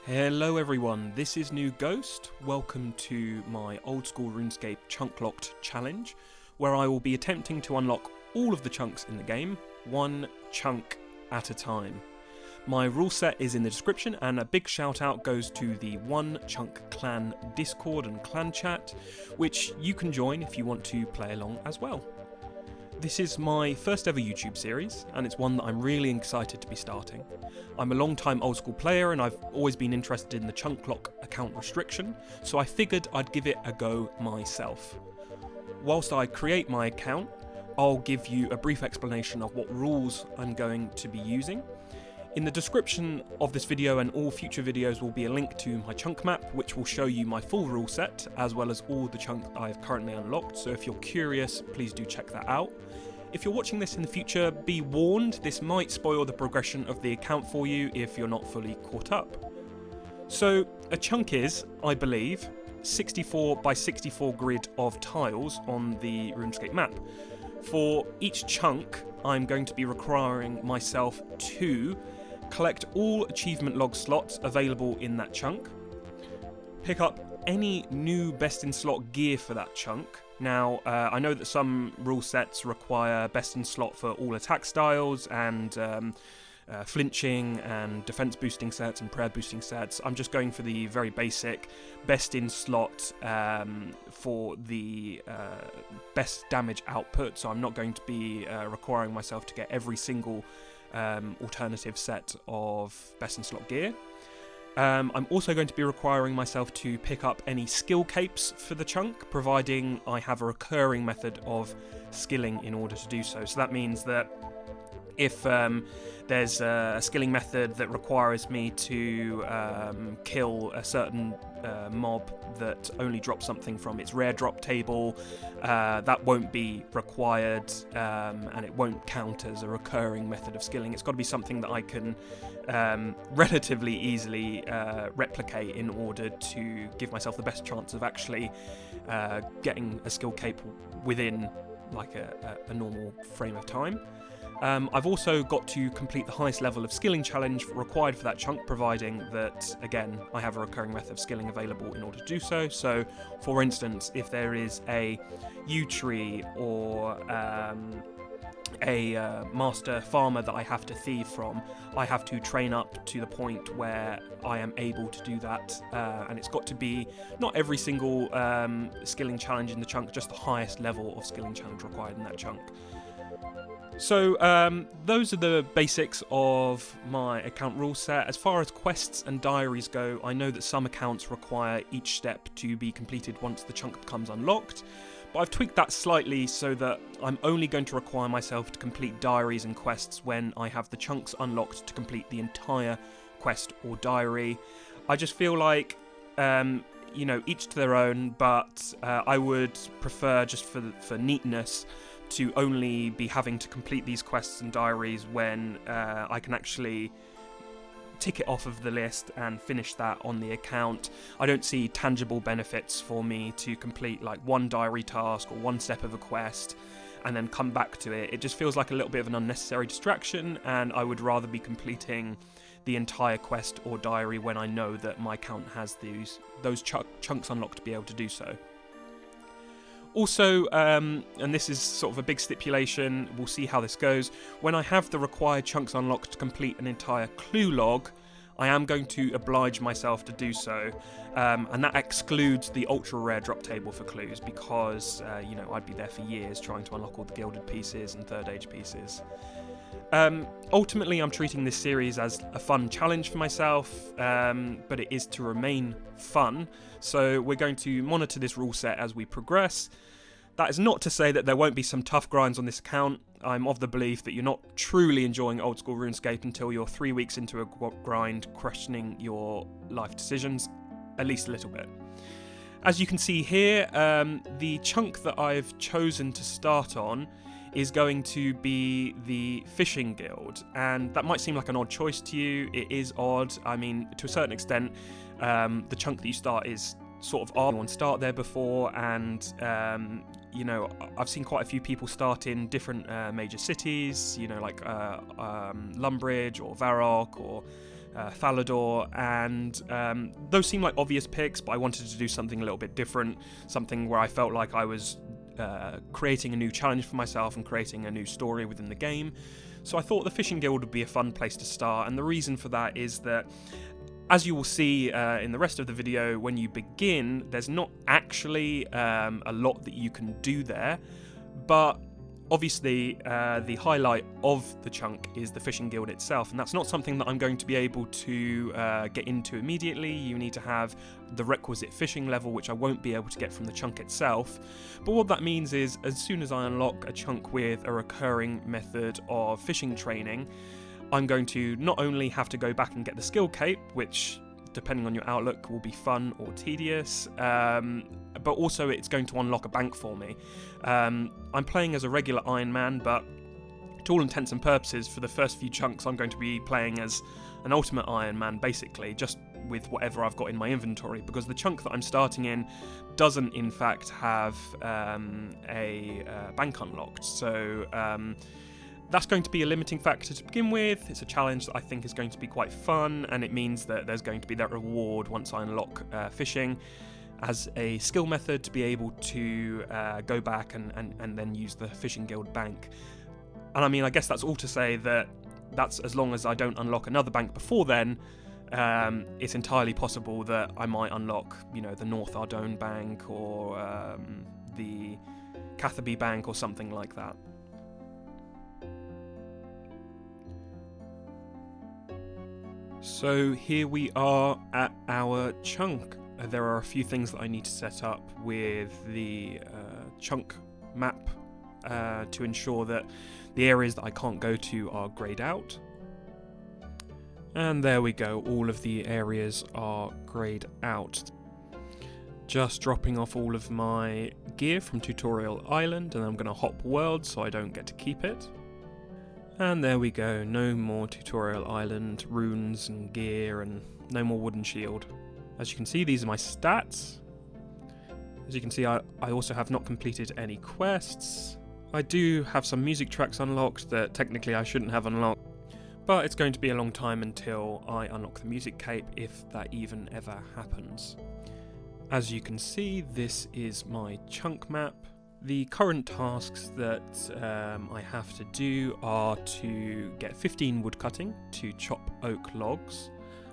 Hello everyone, this is New Ghost. Welcome to my old school RuneScape chunk locked challenge, where I will be attempting to unlock all of the chunks in the game, one chunk at a time. My rule set is in the description, and a big shout out goes to the One Chunk Clan Discord and clan chat, which you can join if you want to play along as well. This is my first ever YouTube series, and it's one that I'm really excited to be starting. I'm a long time old school player, and I've always been interested in the chunk lock account restriction, so I figured I'd give it a go myself. Whilst I create my account, I'll give you a brief explanation of what rules I'm going to be using. In the description of this video and all future videos will be a link to my chunk map, which will show you my full rule set, as well as all the chunk I've currently unlocked, so if you're curious, please do check that out. If you're watching this in the future, be warned, this might spoil the progression of the account for you if you're not fully caught up. So, a chunk is, I believe, 64 by 64 grid of tiles on the RuneScape map. For each chunk, I'm going to be requiring myself to collect all achievement log slots available in that chunk, pick up any new best in slot gear for that chunk. Now, I know that some rule sets require best in slot for all attack styles and flinching and defense boosting sets and prayer boosting sets. I'm just going for the very basic best in slot for the best damage output, so I'm not going to be requiring myself to get every single alternative set of best in slot gear. I'm also going to be requiring myself to pick up any skill capes for the chunk, providing I have a recurring method of skilling in order to do so. So that means that if there's a skilling method that requires me to kill a certain mob that only drops something from its rare drop table, that won't be required, and it won't count as a recurring method of skilling. It's got to be something that I can relatively easily replicate in order to give myself the best chance of actually getting a skill cape within like a normal frame of time. I've also got to complete the highest level of skilling challenge required for that chunk, providing that, again, I have a recurring method of skilling available in order to do so. So, for instance, if there is a yew tree or a master farmer that I have to thieve from, I have to train up to the point where I am able to do that, and it's got to be not every single skilling challenge in the chunk, just the highest level of skilling challenge required in that chunk. So those are the basics of my account rule set. As far as quests and diaries go, I know that some accounts require each step to be completed once the chunk becomes unlocked, but I've tweaked that slightly so that I'm only going to require myself to complete diaries and quests when I have the chunks unlocked to complete the entire quest or diary. I just feel like, each to their own, but I would prefer, just for neatness, to only be having to complete these quests and diaries when I can actually tick it off of the list and finish that on the account. I don't see tangible benefits for me to complete like one diary task or one step of a quest and then come back to it. It just feels like a little bit of an unnecessary distraction, and I would rather be completing the entire quest or diary when I know that my account has those chunks unlocked to be able to do so. Also, and this is sort of a big stipulation, we'll see how this goes, when I have the required chunks unlocked to complete an entire clue log, I am going to oblige myself to do so, and that excludes the ultra rare drop table for clues, because, I'd be there for years trying to unlock all the gilded pieces and third age pieces. Ultimately, I'm treating this series as a fun challenge for myself, but it is to remain fun, so we're going to monitor this rule set as we progress. That is not to say that there won't be some tough grinds on this account. I'm of the belief that you're not truly enjoying old school RuneScape until you're 3 weeks into a grind, questioning your life decisions, at least a little bit. As you can see here, the chunk that I've chosen to start on is going to be the Fishing Guild, and that might seem like an odd choice to you. It is odd. I mean, to a certain extent, the chunk that you start is sort of odd. Anyone start there before, and I've seen quite a few people start in different major cities, like Lumbridge or Varrock or Thalador, and those seem like obvious picks, but I wanted to do something a little bit different, something where I felt like I was creating a new challenge for myself and creating a new story within the game. So I thought the Fishing Guild would be a fun place to start, and the reason for that is that, as you will see in the rest of the video, when you begin, there's not actually a lot that you can do there, but obviously the highlight of the chunk is the Fishing Guild itself, and that's not something that I'm going to be able to get into immediately. You need to have the requisite fishing level, which I won't be able to get from the chunk itself. But what that means is, as soon as I unlock a chunk with a recurring method of fishing training, I'm going to not only have to go back and get the skill cape, which, depending on your outlook, will be fun or tedious, but also it's going to unlock a bank for me. I'm playing as a regular Iron Man, but to all intents and purposes, for the first few chunks, I'm going to be playing as an Ultimate Iron Man, basically, just with whatever I've got in my inventory, because the chunk that I'm starting in doesn't, in fact, have a bank unlocked. So that's going to be a limiting factor to begin with. It's a challenge that I think is going to be quite fun, and it means that there's going to be that reward once I unlock fishing as a skill method to be able to go back and then use the Fishing Guild bank. And I mean, I guess that's all to say that that's as long as I don't unlock another bank before then. It's entirely possible that I might unlock, the North Ardone bank or the Catherby bank or something like that. So here we are at our chunk. There are a few things that I need to set up with the chunk map to ensure that the areas that I can't go to are greyed out. And there we go, all of the areas are greyed out. Just dropping off all of my gear from Tutorial Island, and I'm going to hop world so I don't get to keep it. And there we go, no more Tutorial Island runes and gear, and no more wooden shield. As you can see, these are my stats. As you can see, I also have not completed any quests. I do have some music tracks unlocked that technically I shouldn't have unlocked, but it's going to be a long time until I unlock the music cape, if that even ever happens. As you can see, this is my chunk map. The current tasks that I have to do are to get 15 woodcutting to chop oak logs.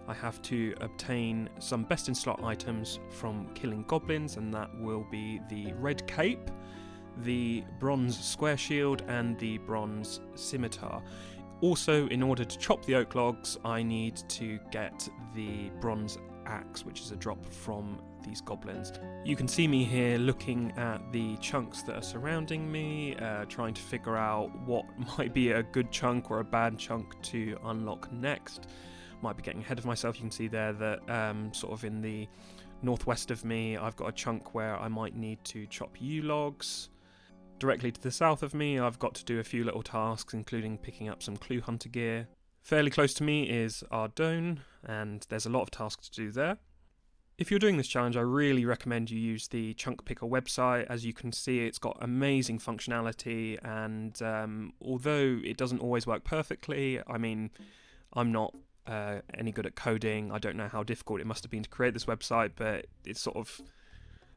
I have to obtain some best in slot items from killing goblins, and that will be the red cape, the bronze square shield, and the bronze scimitar. Also, in order to chop the oak logs, I need to get the bronze axe, which is a drop from these goblins. You can see me here looking at the chunks that are surrounding me, trying to figure out what might be a good chunk or a bad chunk to unlock next. Might be getting ahead of myself. You can see there that sort of in the northwest of me, I've got a chunk where I might need to chop yew logs. Directly to the south of me, I've got to do a few little tasks, including picking up some clue hunter gear. Fairly close to me is Ardone, and there's a lot of tasks to do there. If you're doing this challenge, I really recommend you use the Chunk Picker website. As you can see, it's got amazing functionality, and although it doesn't always work perfectly, I mean, I'm not any good at coding. I don't know how difficult it must have been to create this website, but it sort of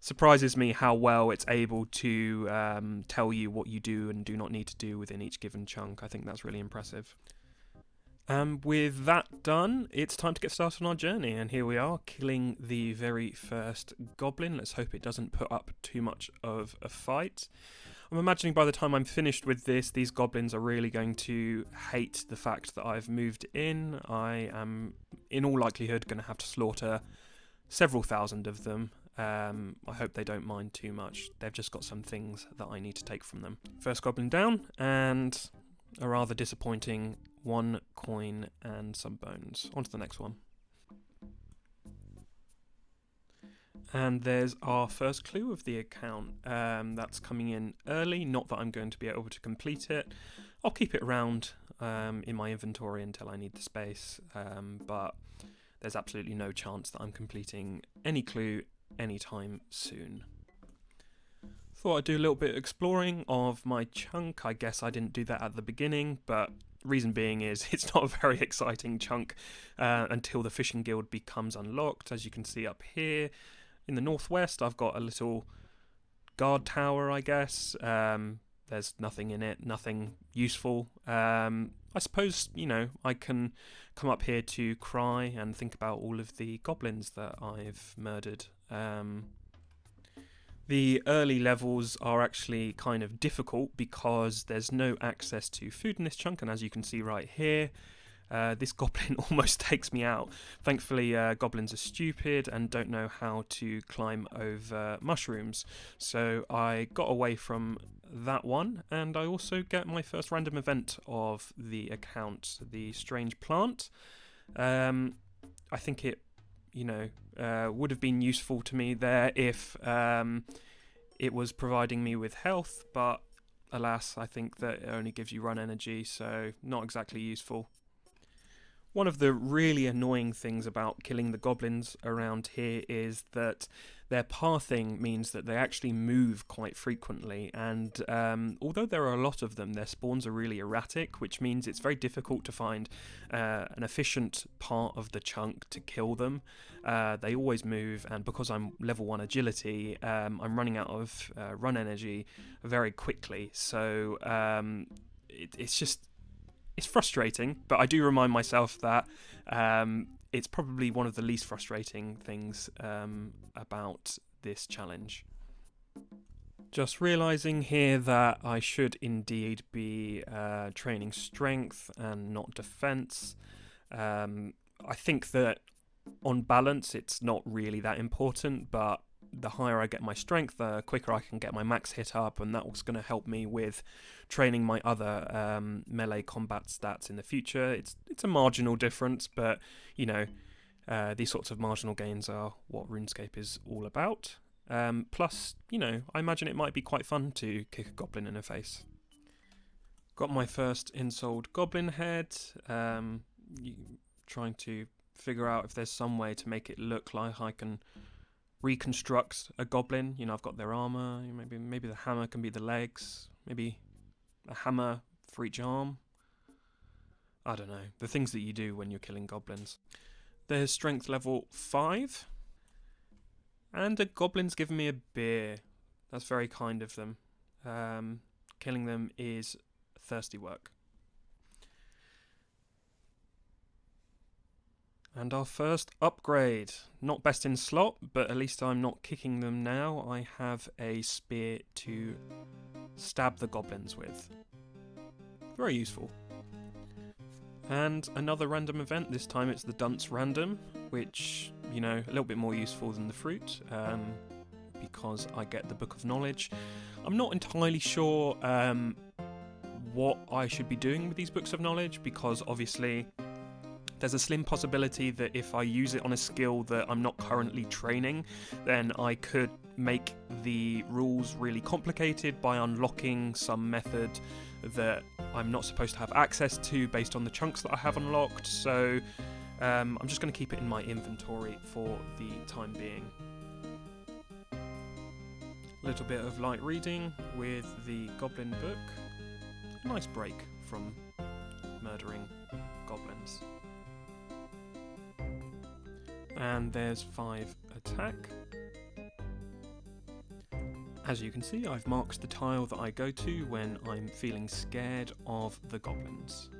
surprises me how well it's able to tell you what you do and do not need to do within each given chunk. I think that's really impressive. With that done, it's time to get started on our journey, and here we are, killing the very first goblin. Let's hope it doesn't put up too much of a fight. I'm imagining by the time I'm finished with this, these goblins are really going to hate the fact that I've moved in. I am, in all likelihood, going to have to slaughter several thousand of them. I hope they don't mind too much. They've just got some things that I need to take from them. First goblin down, and a rather disappointing 1 coin and some bones. On to the next one. And there's our first clue of the account. That's coming in early, not that I'm going to be able to complete it. I'll keep it around in my inventory until I need the space, but there's absolutely no chance that I'm completing any clue anytime soon. Thought I'd do a little bit of exploring of my chunk. I guess I didn't do that at the beginning, but Reason being is it's not a very exciting chunk until the Fishing Guild becomes unlocked. As you can see up here in the northwest, I've got a little guard tower, I guess. There's nothing in it, nothing useful. I suppose, I can come up here to cry and think about all of the goblins that I've murdered. The early levels are actually kind of difficult because there's no access to food in this chunk, and as you can see right here, this goblin almost takes me out. Thankfully, goblins are stupid and don't know how to climb over mushrooms, so I got away from that one, and I also get my first random event of the account, the strange plant. I think it would have been useful to me there if it was providing me with health, but alas, I think that it only gives you run energy, so not exactly useful. One of the really annoying things about killing the goblins around here is that their pathing means that they actually move quite frequently, and although there are a lot of them, their spawns are really erratic, which means it's very difficult to find an efficient part of the chunk to kill them. They always move, and because I'm level 1 agility, I'm running out of run energy very quickly, so it's frustrating, but I do remind myself that it's probably one of the least frustrating things about this challenge. Just realising here that I should indeed be training strength and not defence. I think that on balance it's not really that important, but the higher I get my strength, the quicker I can get my max hit up, and that's going to help me with training my other melee combat stats in the future. It's a marginal difference, but these sorts of marginal gains are what RuneScape is all about. Plus, I imagine it might be quite fun to kick a goblin in the face. Got my first ensouled goblin head, trying to figure out if there's some way to make it look like I can reconstruct a goblin. I've got their armor, maybe the hammer can be the legs, maybe a hammer for each arm. I don't know, the things that you do when you're killing goblins. There's strength level 5, and a goblin's given me a beer. That's very kind of them. Killing them is thirsty work. And our first upgrade. Not best in slot, but at least I'm not kicking them now. I have a spear to stab the goblins with. Very useful. And another random event. This time it's the dunce random, which, a little bit more useful than the fruit, because I get the Book of Knowledge. I'm not entirely sure what I should be doing with these Books of Knowledge, because obviously there's a slim possibility that if I use it on a skill that I'm not currently training, then I could make the rules really complicated by unlocking some method that I'm not supposed to have access to based on the chunks that I have unlocked, so I'm just going to keep it in my inventory for the time being. A little bit of light reading with the Goblin Book. A nice break from murdering goblins. And there's 5 attack. As you can see, I've marked the tile that I go to when I'm feeling scared of the goblins.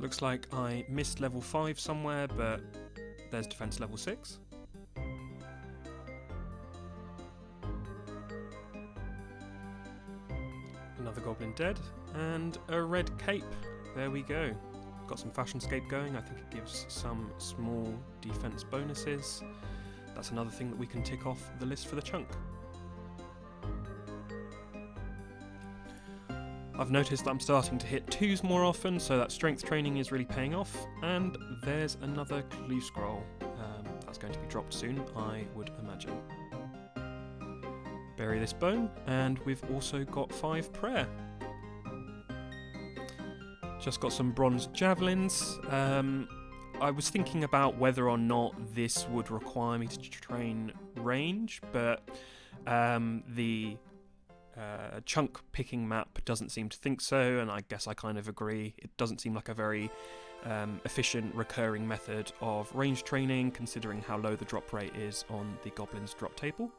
Looks like I missed level 5 somewhere, but there's defense level 6. Another goblin dead, and a red cape. There we go. Got some fashionscape going. I think it gives some small defense bonuses. That's another thing that we can tick off the list for the chunk. I've noticed that I'm starting to hit 2s more often, so that strength training is really paying off. And there's another clue scroll. That's going to be dropped soon, I would imagine. Bury this bone, and we've also got 5 prayer. Just got some bronze javelins. I was thinking about whether or not this would require me to train range, but the chunk picking map doesn't seem to think so, and I guess I kind of agree. It doesn't seem like a very efficient recurring method of range training, considering how low the drop rate is on the goblins drop table.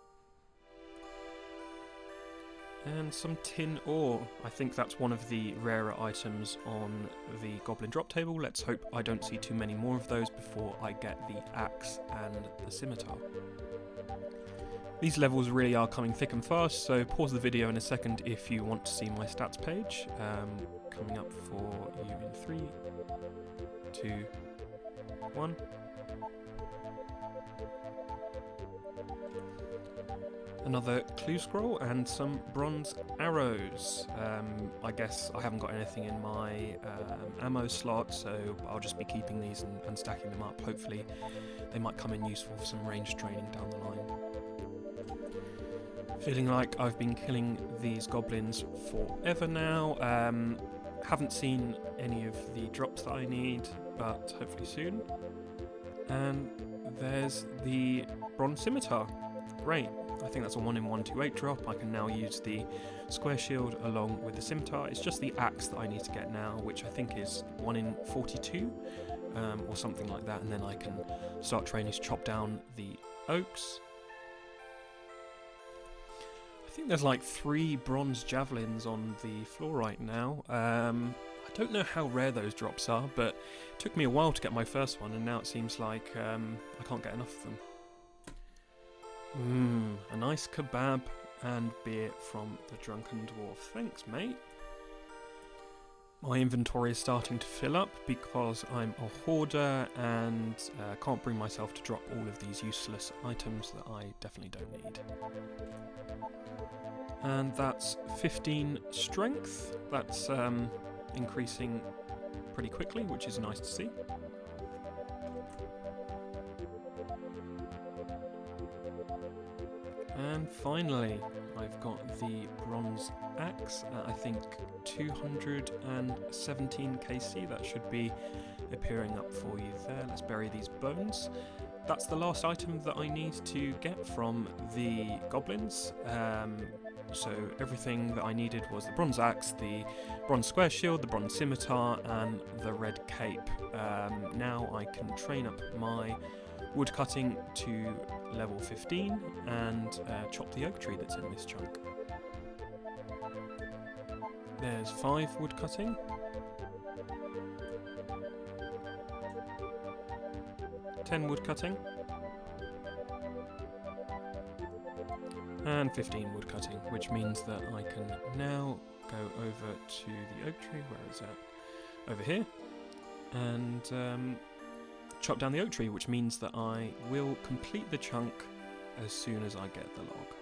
And some tin ore. I think that's one of the rarer items on the goblin drop table. Let's hope I don't see too many more of those before I get the axe and the scimitar. These levels really are coming thick and fast, so pause the video in a second if you want to see my stats page. Coming up for you in 3, 2, 1. Another clue scroll and some bronze arrows. I guess I haven't got anything in my ammo slot, so I'll just be keeping these and stacking them up. Hopefully they might come in useful for some range training down the line. Feeling like I've been killing these goblins forever now. Haven't seen any of the drops that I need, but hopefully soon. And there's the bronze scimitar. Great. I think that's a 1 in 128 drop. I can now use the square shield along with the scimitar. It's just the axe that I need to get now, which I think is 1 in 42 or something like that, and then I can start training to chop down the oaks. I think there's like 3 bronze javelins on the floor right now. I don't know how rare those drops are, but it took me a while to get my first one, and now it seems like I can't get enough of them. A nice kebab and beer from the Drunken Dwarf. Thanks, mate. My inventory is starting to fill up because I'm a hoarder and can't bring myself to drop all of these useless items that I definitely don't need. And that's 15 strength. That's increasing pretty quickly, which is nice to see. And finally, I've got the bronze axe at, I think, 217 KC. That should be appearing up for you there. Let's bury these bones. That's the last item that I need to get from the goblins. So everything that I needed was the bronze axe, the bronze square shield, the bronze scimitar, and the red cape. Now I can train up my woodcutting to level 15 and chop the oak tree that's in this chunk. There's 5 woodcutting. 10 woodcutting. And 15 woodcutting, which means that I can now go over to the oak tree. Where is that? Over here. And chop down the oak tree, which means that I will complete the chunk as soon as I get the log.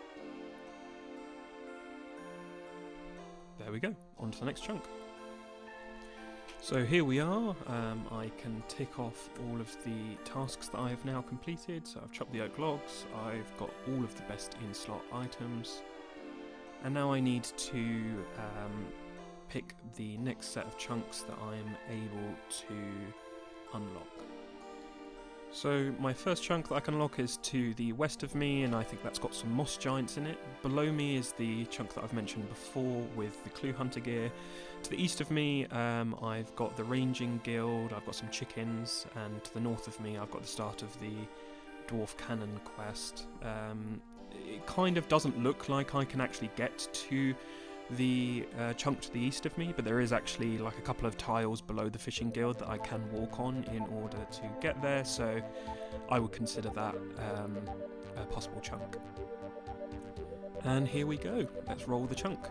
There we go, on to the next chunk. So here we are. I can tick off all of the tasks that I have now completed. So I've chopped the oak logs, I've got all of the best in-slot items, and now I need to pick the next set of chunks that I'm able to unlock. So my first chunk that I can unlock is to the west of me, and I think that's got some moss giants in it. Below me is the chunk that I've mentioned before with the clue hunter gear. To the east of me, I've got the ranging guild, I've got some chickens, and to the north of me I've got the start of the dwarf cannon quest. It kind of doesn't look like I can actually get to the chunk to the east of me, but there is actually like a couple of tiles below the fishing guild that I can walk on in order to get there, so I would consider that a possible chunk. And here we go, let's roll the chunk.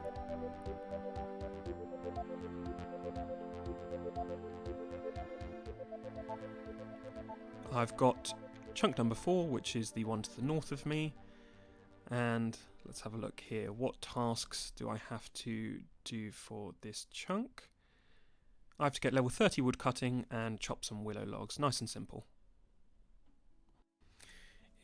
I've got chunk number 4, which is the one to the north of me, and let's have a look here. What tasks do I have to do for this chunk? I have to get level 30 wood cutting and chop some willow logs. Nice and simple.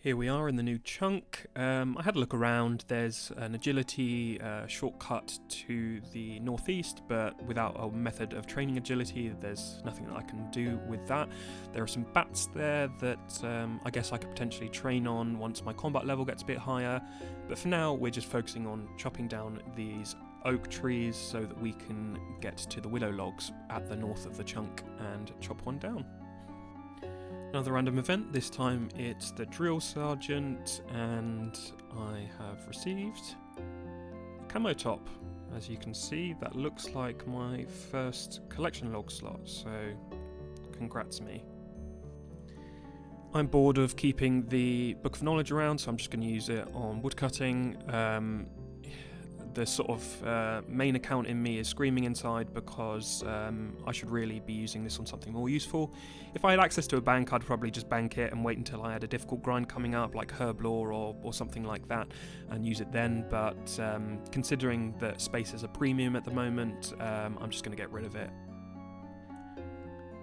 Here we are in the new chunk. I had a look around. There's an agility shortcut to the northeast, but without a method of training agility, there's nothing that I can do with that. There are some bats there that I guess I could potentially train on once my combat level gets a bit higher, but for now we're just focusing on chopping down these oak trees so that we can get to the willow logs at the north of the chunk and chop one down. Another random event, this time it's the drill sergeant, and I have received a camo top. As you can see, that looks like my first collection log slot, so congrats me. I'm bored of keeping the Book of Knowledge around, so I'm just going to use it on woodcutting. The sort of main account in me is screaming inside because I should really be using this on something more useful. If I had access to a bank, I'd probably just bank it and wait until I had a difficult grind coming up, like Herblore or something like that, and use it then. But considering that space is a premium at the moment, I'm just going to get rid of it.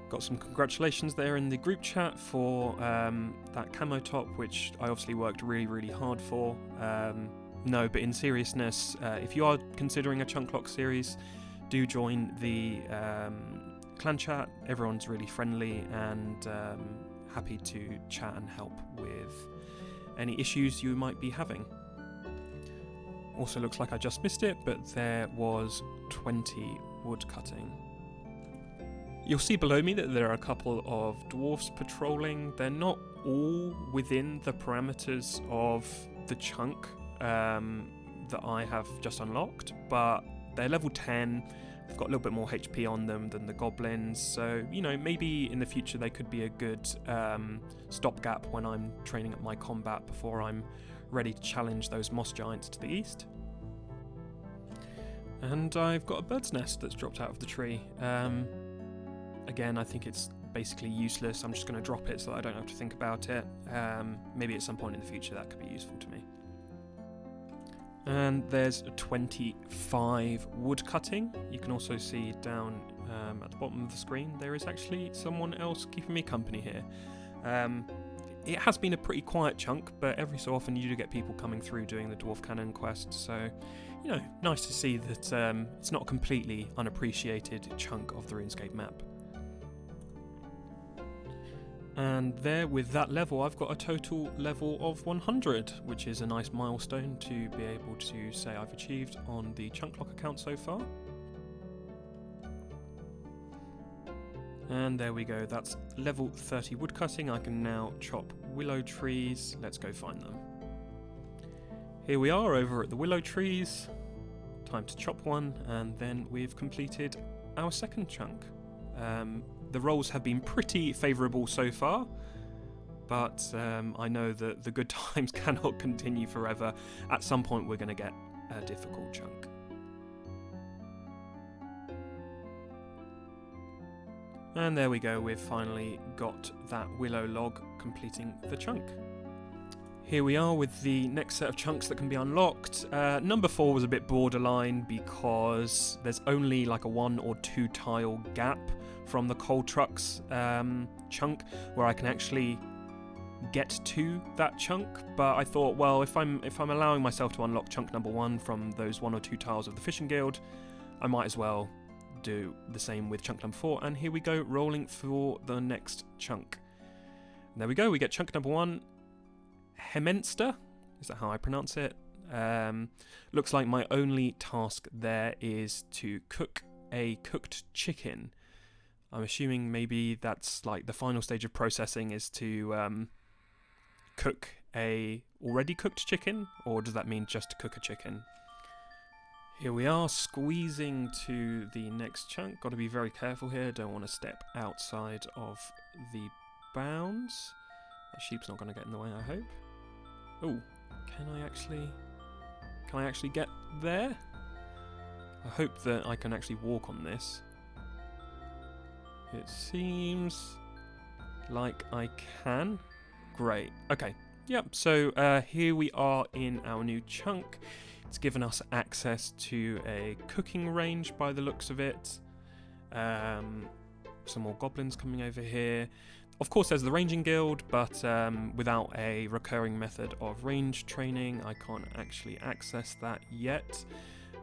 Got some congratulations there in the group chat for that camo top, which I obviously worked really hard for. No, but in seriousness, if you are considering a chunk lock series, do join the clan chat. Everyone's really friendly and happy to chat and help with any issues you might be having. Also looks like I just missed it, but there was 20 wood cutting. You'll see below me that there are a couple of dwarfs patrolling. They're not all within the parameters of the chunk that I have just unlocked, but they're level 10. They've got a little bit more HP on them than the goblins, so you know, maybe in the future they could be a good stopgap when I'm training up my combat before I'm ready to challenge those moss giants to the east. And I've got a bird's nest that's dropped out of the tree. Again, I think it's basically useless. I'm just going to drop it so that I don't have to think about it. Maybe at some point in the future that could be useful to me. And there's 25 wood cutting. You can also see down at the bottom of the screen there is actually someone else keeping me company here. It has been a pretty quiet chunk, but every so often you do get people coming through doing the dwarf cannon quest, so you know, nice to see that it's not a completely unappreciated chunk of the RuneScape map. And there, with that level, I've got a total level of 100, which is a nice milestone to be able to say I've achieved on the Chunklock account so far. And there we go, that's level 30 woodcutting. I can now chop willow trees. Let's go find them. Here we are over at the willow trees. Time to chop one, and then we've completed our second chunk. The rolls have been pretty favourable so far, but I know that the good times cannot continue forever. At some point we're going to get a difficult chunk. And there we go, we've finally got that willow log completing the chunk. Here we are with the next set of chunks that can be unlocked. Number 4 was a bit borderline because there's only like a 1 or 2 tile gap from the coal trucks chunk where I can actually get to that chunk, but I thought, well, if I'm allowing myself to unlock chunk number 1 from those 1 or 2 tiles of the fishing guild, I might as well do the same with chunk number 4. And here we go, rolling for the next chunk. And there we go, we get chunk number 1, Hemenster, is that how I pronounce it? Looks like my only task there is to cook a cooked chicken. I'm assuming maybe that's like the final stage of processing is to cook a already cooked chicken, or does that mean just to cook a chicken? Here we are, squeezing to the next chunk. Got to be very careful here, don't want to step outside of the bounds. That sheep's not going to get in the way, I hope. Oh, can I actually get there? I hope that I can actually walk on this. It seems like I can. Great. Okay. Yep. So here we are in our new chunk. It's given us access to a cooking range by the looks of it. Some more goblins coming over here. Of course, there's the ranging guild, but without a recurring method of range training, I can't actually access that yet.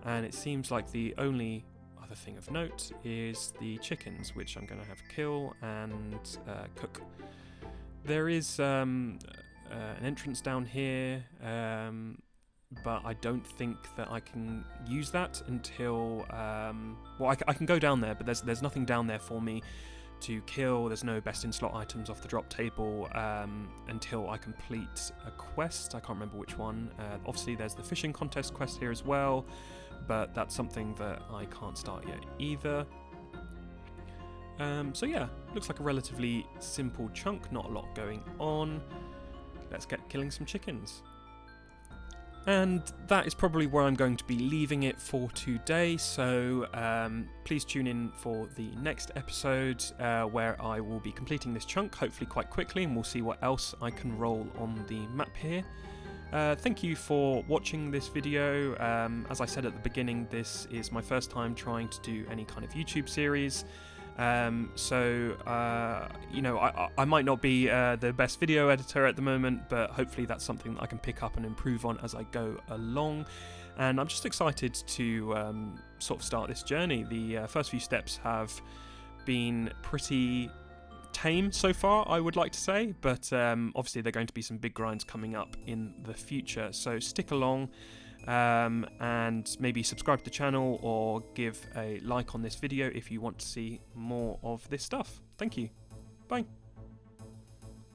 And it seems like the only other thing of note is the chickens, which I'm going to have to kill and cook. There is an entrance down here, but I don't think that I can use that until... well, I can go down there, but there's nothing down there for me to kill. There's no best in slot items off the drop table until I complete a quest. I can't remember which one. Obviously there's the fishing contest quest here as well, but that's something that I can't start yet either. So yeah, looks like a relatively simple chunk, not a lot going on. Let's get killing some chickens. And that is probably where I'm going to be leaving it for today, so please tune in for the next episode where I will be completing this chunk, hopefully quite quickly, and we'll see what else I can roll on the map here. Thank you for watching this video. As I said at the beginning, this is my first time trying to do any kind of YouTube series. You know, I might not be the best video editor at the moment, but hopefully that's something that I can pick up and improve on as I go along. And I'm just excited to sort of start this journey. The first few steps have been pretty tame so far, I would like to say, but obviously there are going to be some big grinds coming up in the future, so stick along. And maybe subscribe to the channel or give a like on this video if you want to see more of this stuff. Thank you. Bye.